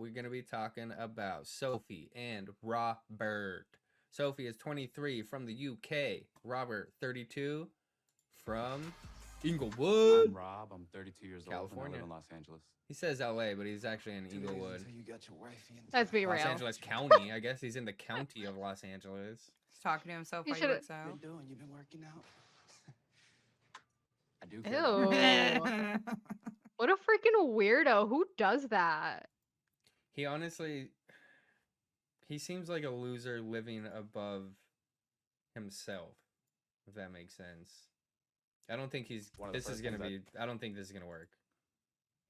we're going to be talking about Sophie and Robert. Sophie is 23 from the UK. Robert, 32 from Inglewood. I'm Rob. I'm 32 years California. old and I live in Los Angeles. He says LA, but he's actually in Inglewood. Let's be Los real. Angeles County. I guess he's in the county of Los Angeles. He's talking to himself You while he should've- works out. You've been working out. I do. Ew. What a freaking weirdo. Who does that? He honestly, he seems like a loser living above himself, if that makes sense. I don't think he's, this is going to be, I don't think this is going to work.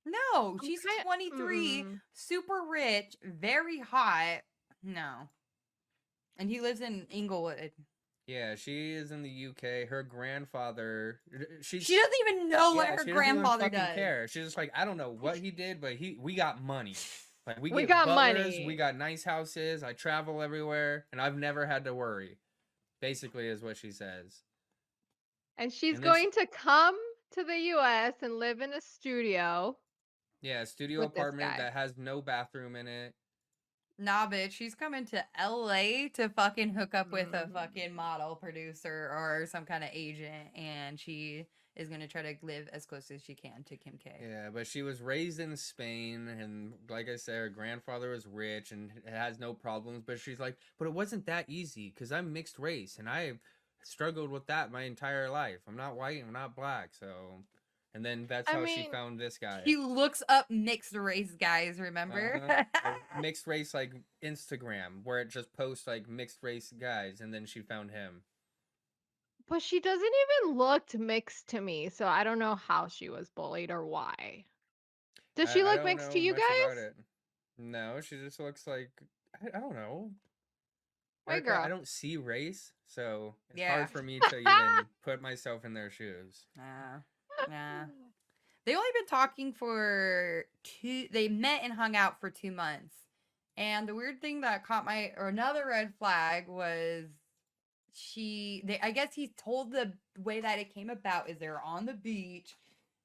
No, she's 23, super rich, very hot. No. And he lives in Inglewood. Yeah, she is in the UK. Her grandfather, she doesn't even know what her grandfather does. Care. She's just like, I don't know what he did, but we got money. Like we got butlers, money. We got nice houses. I travel everywhere, and I've never had to worry. Basically, is what she says. And she's going to come to the US and live in a studio. Yeah, a studio apartment that has no bathroom in it. Nah, bitch, she's coming to LA to fucking hook up with a fucking model producer or some kind of agent, and she is gonna try to live as close as she can to Kim K. Yeah, but she was raised in Spain, and like I said, her grandfather was rich and has no problems, but she's like, but it wasn't that easy, because I'm mixed race, and I struggled with that my entire life. I'm not white, I'm not black, so... And then that's how she found this guy. He looks up mixed race guys, remember? Mixed race, like, Instagram, where it just posts, like, mixed race guys, and then she found him. But she doesn't even look mixed to me, so I don't know how she was bullied or why. Does she look mixed to you guys? No, she just looks like, I don't know. White girl. I don't see race, so it's hard for me to even put myself in their shoes. Nah. They only been talking for they met and hung out for 2 months. And the weird thing that caught another red flag was I guess he told the way that it came about is they're on the beach.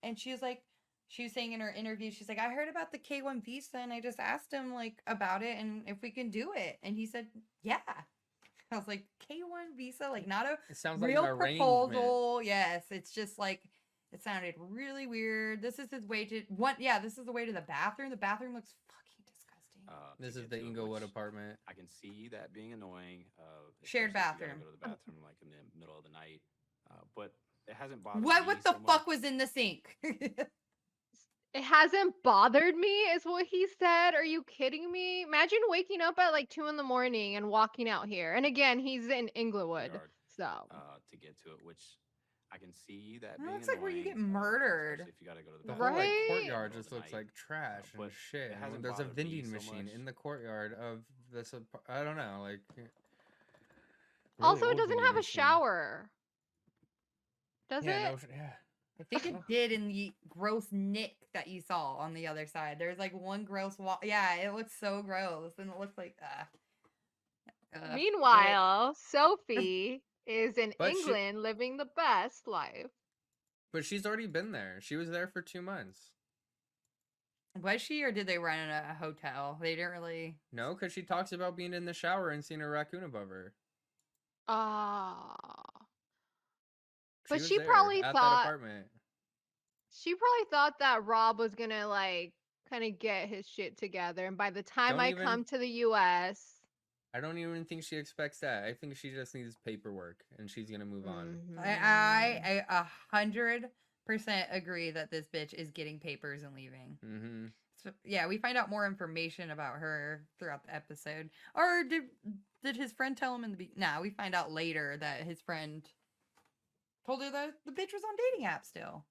And she was saying in her interview, she's like, I heard about the K1 visa and I just asked him like about it and if we can do it. And he said, yeah. I was like, K1 visa, like not a real proposal. Yes, it's just like, it sounded really weird. This is his way to this is the way to the bathroom. The bathroom looks fucking disgusting. This is the Inglewood apartment. I can see that being annoying. Shared bathroom. Go to the bathroom like in the middle of the night. But it hasn't bothered me. What the fuck was in the sink? It hasn't bothered me, is what he said. Are you kidding me? Imagine waking up at like 2 a.m. and walking out here. And again, he's in Inglewood. So to get to it, which I can see that it being looks like where you get murdered. If you gotta go to the the whole like, courtyard just looks like trash and shit. And there's a vending machine in the courtyard of this. I don't know, like. Really also, it doesn't have a shower. Does it? Yeah. I think it did in the gross nick that you saw on the other side. There's like one gross wall. Yeah, it looks so gross, and it looks like. Meanwhile, Sophie is in England living the best life. But she's already been there. She was there for 2 months. Was she, or did they run in a hotel? They didn't really. No, because she talks about being in the shower and seeing a raccoon above her. But she probably thought that Rob was gonna like kind of get his shit together, and by the time I come to the US, I don't even think she expects that. I think she just needs paperwork, and she's gonna move on. I 100% agree that this bitch is getting papers and leaving. So, yeah, we find out more information about her throughout the episode. Or did his friend tell him in the beginning? Nah, we find out later that his friend told her that the bitch was on dating apps still.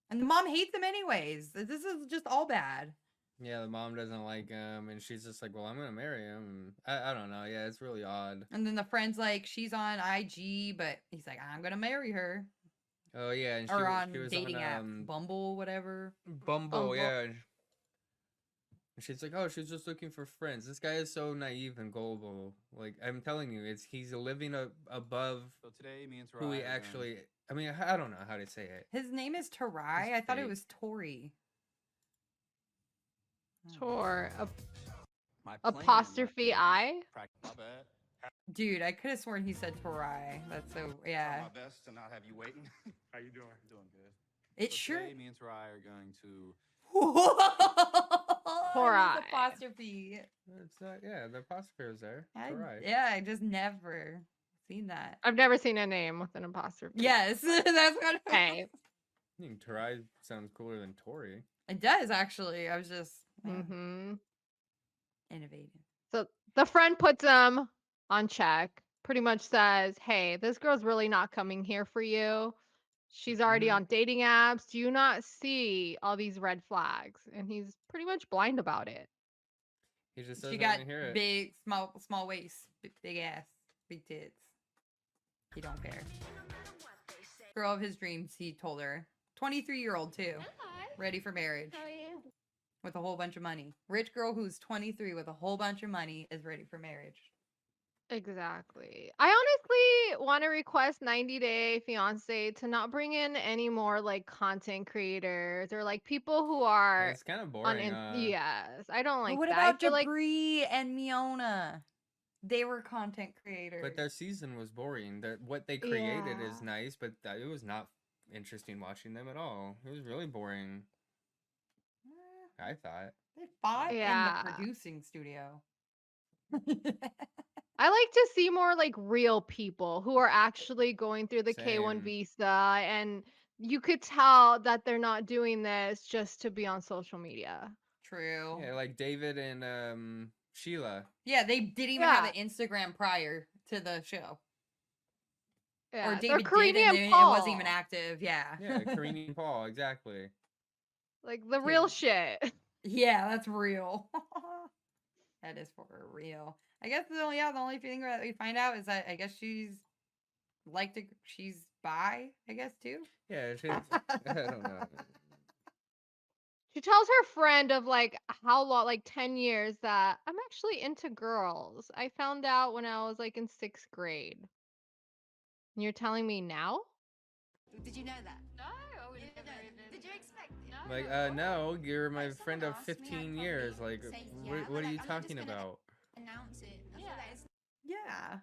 And the mom hates him anyways. This is just all bad. Yeah, the mom doesn't like him, and she's just like, well, I'm going to marry him. I don't know. Yeah, it's really odd. And then the friend's like, she's on IG, but he's like, I'm going to marry her. Oh, yeah. And she was dating app, Bumble, whatever. Bumble, yeah. And she's like, oh, she's just looking for friends. This guy is so naive and gullible. Like, I'm telling you, he's living above today, me and who he actually... I mean, I don't know how to say it. His name is Tarai? I thought it was Tori. My plan was Apostrophe to I. My bad. Dude, I could have sworn he said Torai. That's so Try yeah. my best to not have you waiting. How you doing? Doing good. It So sure. today, me and Tarai are going to. Torai. Apostrophe. It's not. Yeah, the apostrophe is there. It's all right. Yeah, I just never seen that. I've never seen a name with an apostrophe. Yes, that's what. Hey. I think Tarai sounds cooler than Tori. It does actually. I was just Mm-hmm. innovative. So the friend puts him on check. Pretty much says, "Hey, this girl's really not coming here for you. She's already Mhm. on dating apps. Do you not see all these red flags?" And he's pretty much blind about it. He just She doesn't got want to hear it. big, small waist, big ass, big tits. He don't care. Girl of his dreams, he told her. 23-year-old too, ready for marriage How are you? with a whole bunch of money. Rich girl who's 23 with a whole bunch of money is ready for marriage. Exactly. I honestly want to request 90 Day Fiancé to not bring in any more like content creators or like people who Yeah, are it's kind of on boring. yes. I don't But like what that. I about feel like Jabri and Miona? They were content creators. But their season was boring. What they created is Yeah. nice, but it was not interesting watching them at all. It was really boring. I thought. They fought in Yeah. the producing studio. I like to see more like real people who are actually going through the K1 Same. visa and you could tell that they're not doing this just to be on social media. True. Yeah, like David and Sheila. Yeah, they didn't even have Yeah. an Instagram prior to the show. Yeah. Or They're David did Karina and and then it Paul. wasn't even active. Yeah. Yeah, Karine and Paul, exactly. Like the real Dude. shit. Yeah, that's real. That is for real. I guess the only thing that we find out is that I guess she's bi, I guess too. Yeah, I don't know. She tells her friend of like how long, like 10 years, that I'm actually into girls. I found out when I was like in 6th grade. And you're telling me now? Did you know that? No, I would You never didn't. even. Did you expect it? No. Like, what? no, you're my Like, someone friend of asked me, I'd 15 probably years. Like, say what yeah, are but, you like, I'm not talking just gonna about? Announce it. I feel Yeah. that it's Yeah.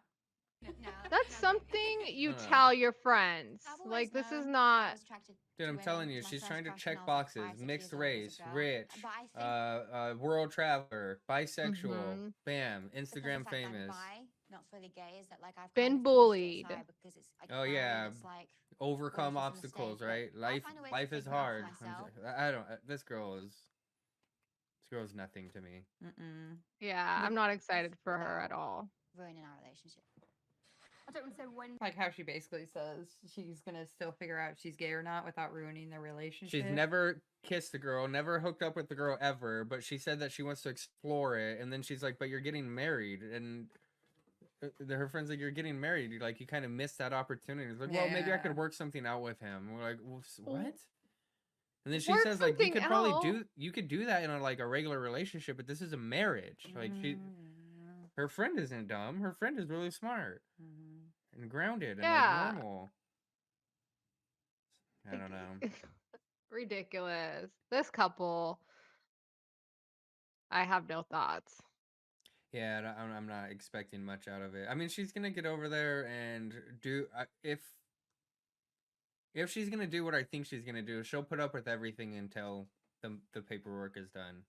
now. That's something you Uh. tell your friends. I've always Like, this is known that I not. was attracted Dude, to I'm women. telling you, My she's first trying to crush check when I was, like, boxes: 5, 6 mixed years old was a race, girl. rich, But I think world traveler, bisexual. Mhm. Bam, because the Instagram fact that I'm famous. bi, not fully gay, is that like I've Been kind of pushed bullied. it aside because it's like Oh, yeah. it's like Overcome well, it's just a obstacles, mistake, but right? I find a way to Life is figure it out for hard. myself. I don't. This girl's nothing to me. Mm-mm. Yeah, But- I'm not excited for her Without at all. ruining our relationship. I don't know when. Like how she basically says she's gonna still figure out if she's gay or not without ruining their relationship. She's never kissed a girl, never hooked up with the girl ever, but she said that she wants to explore it. And then she's like, "But you're getting married," and her friends like, "You're getting married. You kind of missed that opportunity." It's like, "Well, maybe I Yeah. could work something out with him." We're like, well, "What?" And then she Work says like, "You something could probably out. you could do that in a regular relationship, but this is a marriage." Like her friend isn't dumb. Her friend is really smart and grounded and Yeah. like normal. I don't know. Ridiculous. This couple, I have no thoughts. Yeah, I'm not expecting much out of it. I mean, she's gonna get over there and do if she's gonna do what I think she's gonna do, she'll put up with everything until the paperwork is done.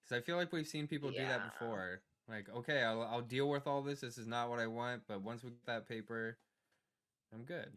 Because I feel like we've seen people do that Yeah. before. Like, okay, I'll deal with all this. This is not what I want, but once we get that paper, I'm good.